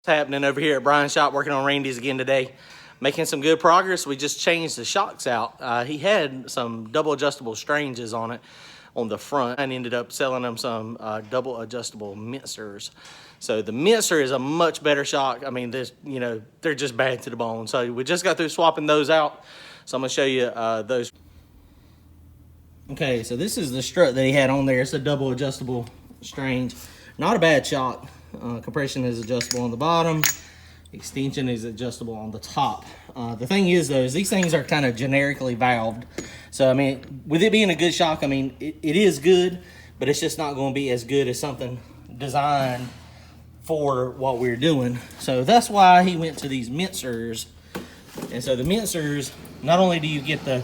What's happening over here at Brian's shop, working on Randy's again today, making some good progress. We just changed the shocks out. He had some double adjustable stranges on it on the front, and ended up selling them some double adjustable Mentzers. So the Menscer is a much better shock. I mean, they're just bad to the bone. So we just got through swapping those out. So I'm gonna show you those. Okay, so this is the strut that he had on there. It's a double adjustable strange. Not a bad shock. Compression is adjustable on the bottom. Extension is adjustable on the top. The thing is, though, is these things are kind of generically valved. So, I mean, with it being a good shock, I mean, it is good, but it's just not going to be as good as something designed for what we're doing. So that's why he went to these Mentzers. And so the Mentzers, not only do you get the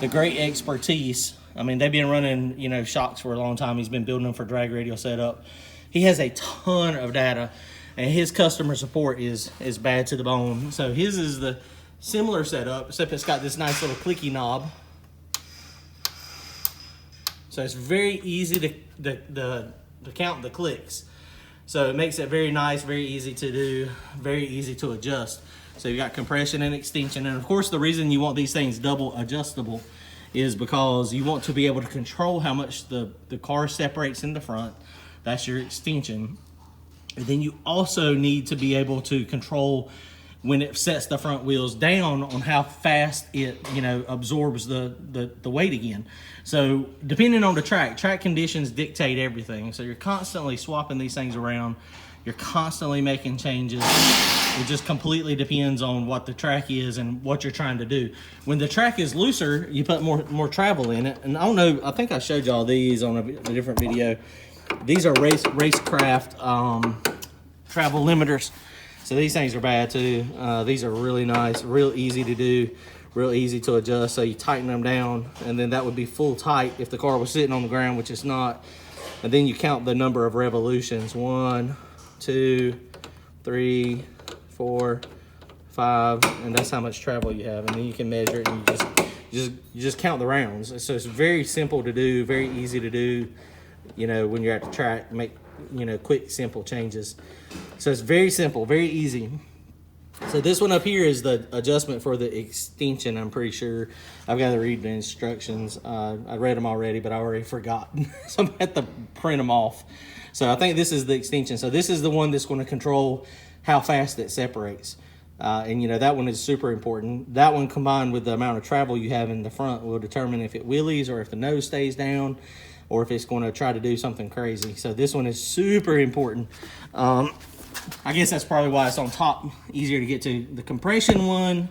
great expertise, I mean, they've been running, shocks for a long time. He's been building them for drag radial setup. He has a ton of data, and his customer support is bad to the bone. So his is the similar setup, except it's got this nice little clicky knob. So it's very easy to count the clicks. So it makes it very nice, very easy to do, very easy to adjust. So you got compression and extension. And of course, the reason you want these things double adjustable is because you want to be able to control how much the car separates in the front. That's your extension. And then you also need to be able to control when it sets the front wheels down on how fast it absorbs the weight again. So depending on the track conditions dictate everything. So you're constantly swapping these things around. You're constantly making changes. It just completely depends on what the track is and what you're trying to do. When the track is looser, you put more travel in it. And I don't know, I think I showed y'all these on a different video. These are racecraft travel limiters. So these things are bad too. These are really nice, real easy to do, real easy to adjust. So you tighten them down, and then that would be full tight if the car was sitting on the ground, which it's not. And then you count the number of revolutions. 1, 2, 3, 4, 5, and that's how much travel you have. And then you can measure it, and you just count the rounds. So it's very simple to do, very easy to do. When you're at the track, make quick, simple changes. So it's very simple, very easy. So this one up here is the adjustment for the extension. I'm pretty sure I've got to read the instructions. I read them already, but I already forgot. So I'm going to have to print them off. So I think this is the extension. So this is the one that's going to control how fast it separates. And that one is super important. That one combined with the amount of travel you have in the front will determine if it wheelies or if the nose stays down, or if it's going to try to do something crazy. So this one is super important. I guess that's probably why it's on top, easier to get to. The compression one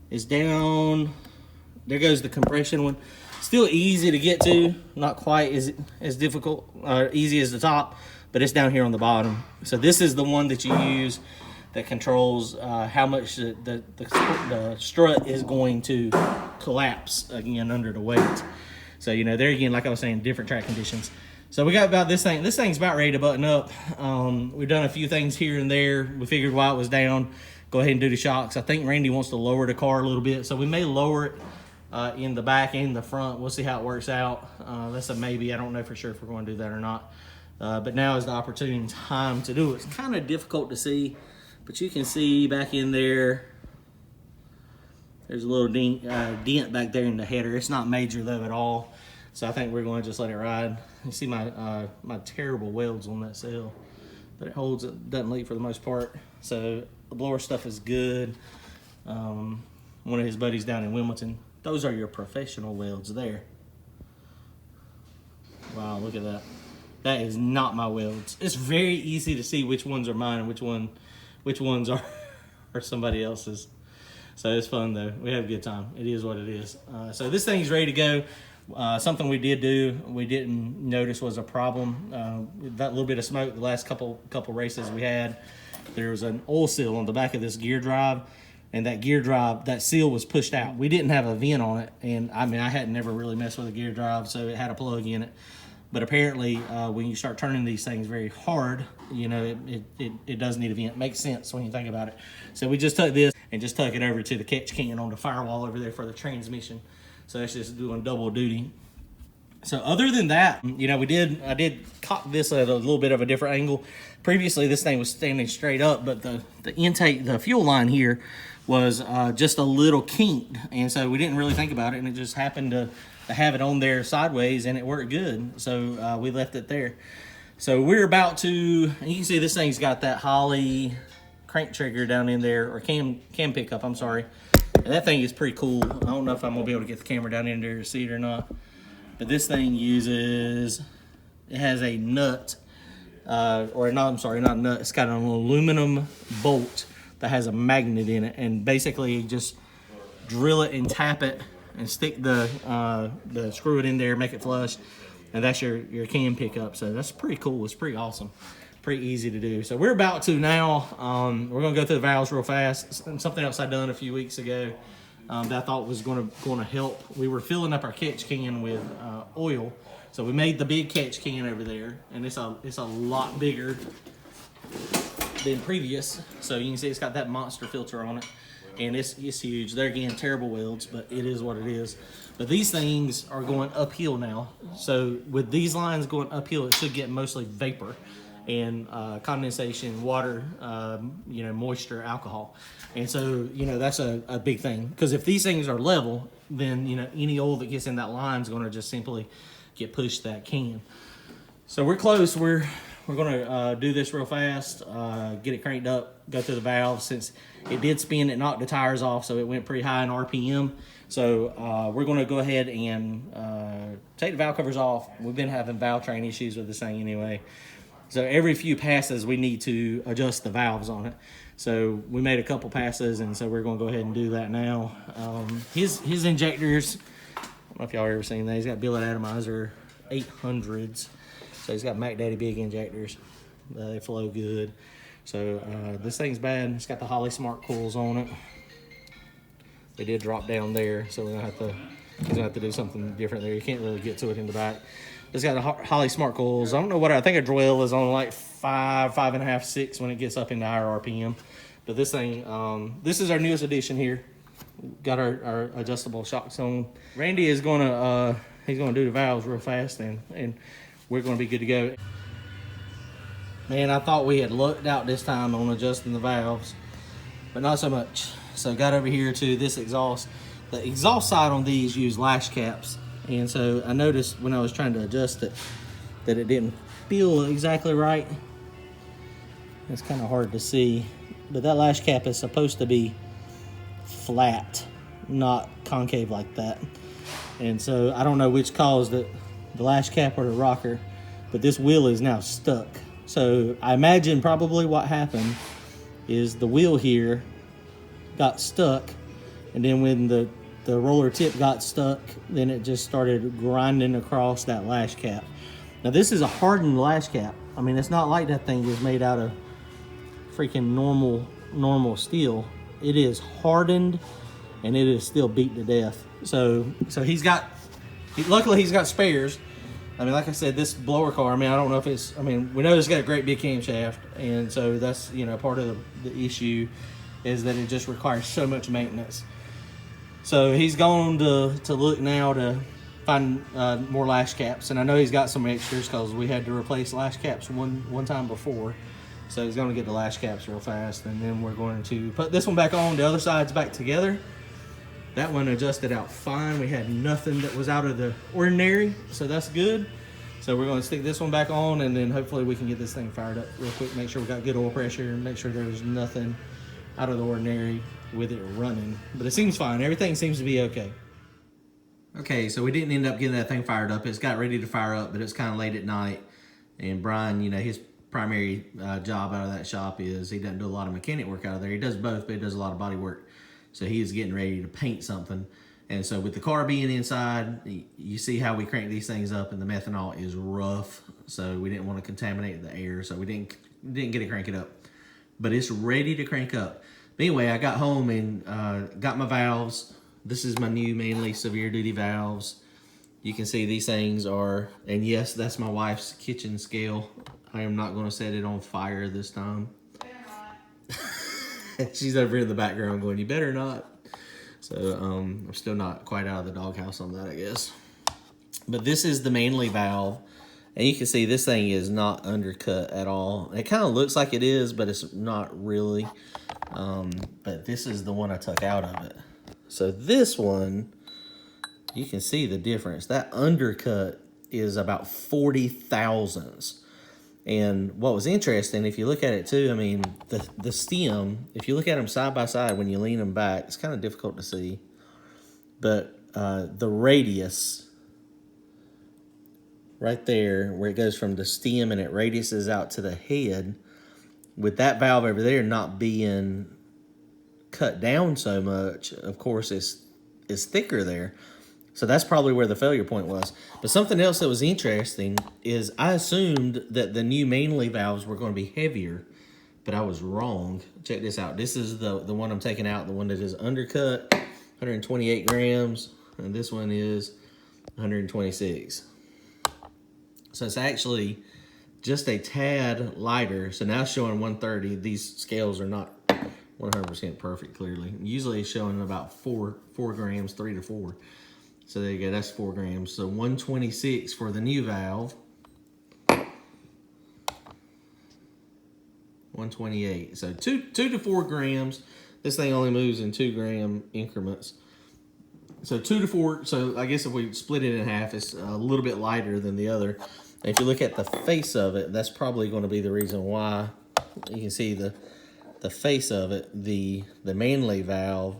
is down. There goes the compression one. Still easy to get to, not quite as difficult or easy as the top, but it's down here on the bottom. So this is the one that you use that controls how much the strut is going to collapse again under the weight. So, there again, like I was saying, different track conditions. So we got about this thing. This thing's about ready to button up. We've done a few things here and there. We figured while it was down, go ahead and do the shocks. I think Randy wants to lower the car a little bit. So we may lower it in the back and the front. We'll see how it works out. That's a maybe. I don't know for sure if we're going to do that or not. But now is the opportune time to do it. It's kind of difficult to see, but you can see back in there. There's a little dent back there in the header. It's not major though at all. So I think we're going to just let it ride. You see my terrible welds on that sail, but it holds, it doesn't leak for the most part. So the blower stuff is good. One of his buddies down in Wilmington, those are your professional welds there. Wow, look at that. That is not my welds. It's very easy to see which ones are mine and which ones are somebody else's. So it's fun though. We have a good time. It is what it is. So this thing's ready to go. Something we did do, we didn't notice was a problem. That little bit of smoke the last couple races we had, there was an oil seal on the back of this gear drive, and that seal was pushed out. We didn't have a vent on it, and I mean, I hadn't never really messed with a gear drive, so it had a plug in it. But apparently, when you start turning these things very hard, it does need a vent. Makes sense when you think about it. So we just took this and just tuck it over to the catch can on the firewall over there for the transmission. So it's just doing double duty. So other than that, you know, I did cock this at a little bit of a different angle. Previously, this thing was standing straight up, but the intake, the fuel line here was just a little kinked. And so we didn't really think about it, and it just happened to have it on there sideways, and it worked good. So we left it there. So we're about to, and you can see this thing's got that Holley crank trigger down in there, or cam pickup, I'm sorry. And that thing is pretty cool. I don't know if I'm gonna be able to get the camera down in there to see it or not. But this thing it has a nut, not nut, it's got an aluminum bolt that has a magnet in it. And basically you just drill it and tap it and stick screw it in there, make it flush. And that's your cam pickup. So that's pretty cool. It's pretty awesome. Pretty easy to do. So we're about to now, we're gonna go through the valves real fast. Something else I done a few weeks ago that I thought was going to help. We were filling up our catch can with oil, so we made the big catch can over there, and it's a lot bigger than previous. So you can see it's got that monster filter on it, and it's huge. They're again terrible welds, but it is what it is. But these things are going uphill now, so with these lines going uphill, it should get mostly vapor and condensation, water, moisture, alcohol. And so, that's a big thing. Because if these things are level, then, any oil that gets in that line is going to just simply get pushed that can. So we're close. We're going to do this real fast, get it cranked up, go through the valves. Since it did spin, it knocked the tires off, so it went pretty high in RPM. So we're going to go ahead and take the valve covers off. We've been having valve train issues with this thing anyway. So every few passes, we need to adjust the valves on it. So we made a couple passes, and so we're going to go ahead and do that now. His injectors, I don't know if y'all ever seen that. He's got billet atomizer 800s. So he's got Mac Daddy big injectors. They flow good. So this thing's bad. It's got the Holley Smart Coils on it. They did drop down there, so he's gonna have to do something different there. You can't really get to it in the back. It's got a Holley Smart Coils. I don't know what I think a Drell is on like 5.5, 6 when it gets up into higher RPM. But this thing, this is our newest addition here. Got our adjustable shock zone. Randy is he's gonna do the valves real fast, and we're gonna be good to go. Man, I thought we had lucked out this time on adjusting the valves, but not so much. So got over here to this exhaust. The exhaust side on these use lash caps. And so I noticed when I was trying to adjust it that it didn't feel exactly right. It's kind of hard to see, but that lash cap is supposed to be flat, not concave like that. And so I don't know which caused it, the lash cap or the rocker, but this wheel is now stuck. So I imagine probably what happened is the wheel here got stuck, and then when the roller tip got stuck, then it just started grinding across that lash cap. Now this is a hardened lash cap. I mean, it's not like that thing was made out of freaking normal steel. It is hardened, and it is still beat to death. So luckily he's got spares. I mean, like I said, this blower car, I don't know if it's, we know it's got a great big camshaft, and so that's, part of the issue is that it just requires so much maintenance. So he's going to look now to find more lash caps, and I know he's got some extras because we had to replace lash caps one time before. So he's going to get the lash caps real fast, and then we're going to put this one back on. The other side's back together. That one adjusted out fine. We had nothing that was out of the ordinary, so that's good. So we're going to stick this one back on, and then hopefully we can get this thing fired up real quick, make sure we got good oil pressure, and make sure there's nothing out of the ordinary with it running. But it seems fine. Everything seems to be okay. Okay, so we didn't end up getting that thing fired up. It's got ready to fire up, but it's kind of late at night. And Brian, his primary job out of that shop is he doesn't do a lot of mechanic work out of there. He does both, but he does a lot of body work. So he is getting ready to paint something. And so with the car being inside, you see how we crank these things up, and the methanol is rough. So we didn't want to contaminate the air, so we didn't get it crank it up. But it's ready to crank up. But anyway, I got home and got my valves. This is my new Manley severe duty valves. You can see these things are, and yes, that's my wife's kitchen scale. I am not going to set it on fire this time. She's over in the background going, you better not. So I'm still not quite out of the doghouse on that, I guess. But this is the Manley valve. And you can see this thing is not undercut at all. It kind of looks like it is, but it's not really. But this is the one I took out of it. So this one, you can see the difference. That undercut is about 40 thousandths. And what was interesting, if you look at it too, I mean, the stem, if you look at them side by side when you lean them back, it's kind of difficult to see. But the radius right there, where it goes from the stem and it radiuses out to the head, with that valve over there not being cut down so much, of course, it's thicker there. So that's probably where the failure point was. But something else that was interesting is I assumed that the new Manley valves were going to be heavier, but I was wrong. Check this out. This is the one I'm taking out, the one that is undercut, 128 grams, and this one is 126. So it's actually just a tad lighter. So now it's showing 130. These scales are not 100% perfect, clearly. Usually it's showing about 4 grams, 3 to 4. So there you go, that's 4 grams. So 126 for the new valve. 128. So 2 to 4 grams. This thing only moves in 2 gram increments. So 2 to 4. So I guess if we split it in half, it's a little bit lighter than the other. And if you look at the face of it, that's probably going to be the reason why. You can see the face of it. The Manley valve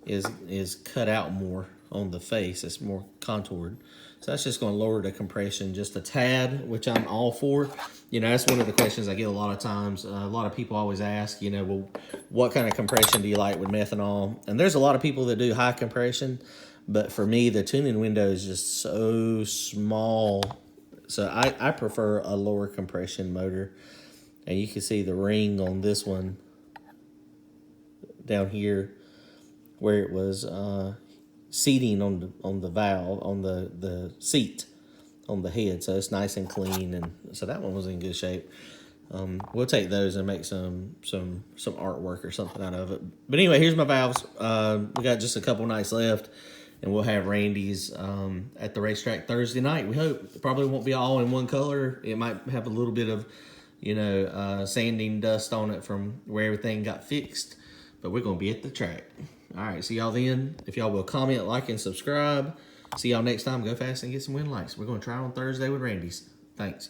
is cut out more on the face. It's more contoured. So that's just going to lower the compression just a tad, which I'm all for. You know, that's one of the questions I get a lot of times. A lot of people always ask, you know, well, what kind of compression do you like with methanol? And there's a lot of people that do high compression, but for me, the tuning window is just so small. So I prefer a lower compression motor. And you can see the ring on this one down here where it was seating on the valve, on the seat, on the head. So it's nice and clean. And so that one was in good shape. We'll take those and make some artwork or something out of it. But anyway, here's my valves. We got just a couple nights left. And we'll have Randy's at the racetrack Thursday night. We hope. It probably won't be all in one color. It might have a little bit of, you know, sanding dust on it from where everything got fixed. But we're going to be at the track. All right, see y'all then. If y'all will comment, like, and subscribe. See y'all next time. Go fast and get some win likes. We're going to try on Thursday with Randy's. Thanks.